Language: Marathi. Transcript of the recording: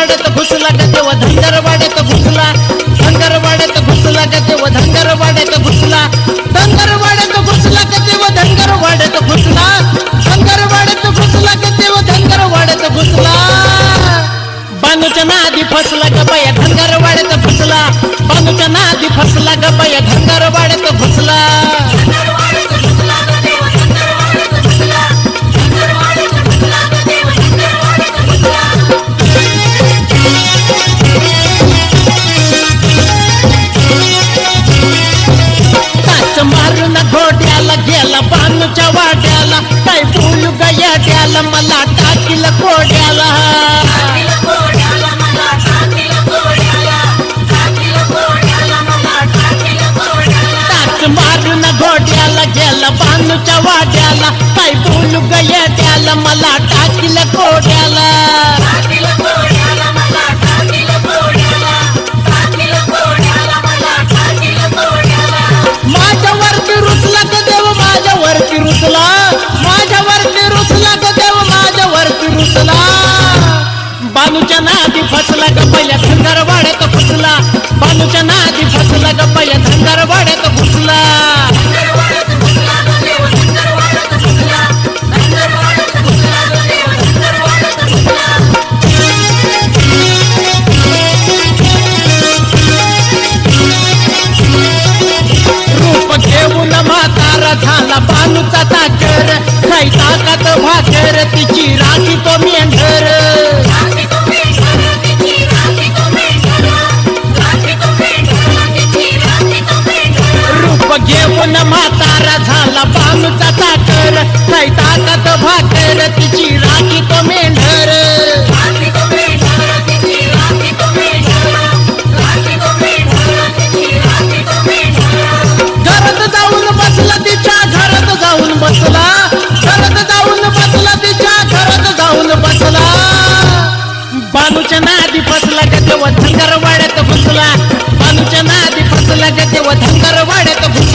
धनगरवाड्यात घुसला ग देव धनगरवाड्यात घुसला धनगरवाड्यात घुसला ग देव धनगरवाड्यात घुसला धनगरवाड्यात घुसला ग देव धनगरवाड्यात घुसला धनगरवाड्यात घुसला ग देव धनगरवाड्यात घुसला बानूच्या नादी फसला ग बाया धनगरवाड्यात घुसला बानूच्या नादी फसला ग बाया धनगरवाड्यात घुसला मारून घोड्याला गेला बानूच्या वाड्याला काय बोलू गयाड्याला मला टाकील कोड्याला टाच मारून घोड्याला गेला बानूच्या वाड्याला काय बोलू गयाड्याला मला टाकील कोड्याला माझ्यावरती रुसला ग देव माझ्यावरती रुसला माझ्यावरती रुसला ग देव माझ्यावरती रुसला बानूच्या नादी फसला ग पहिल्या धनगरवाड्यात घुसला बानूच्या नादी फसला ग पहिल्या धनगरवाड्यात घुसला घेऊन म्हातारा झाला बानूचा ताकर काही ताकात भाकर तिची राखी तो मेंढर रूप घेऊन म्हातारा झाला बानूचा ताकर काही ताकात भाकर तिची राखी तो मेंढर बसला घरात जाऊन बसला तिच्या घरात जाऊन बसला बानूच्या नादी फसला ग देव धनगरवाड्यात घुसला बानूच्या नादी फसला ग देव धनगरवाड्यात घुसला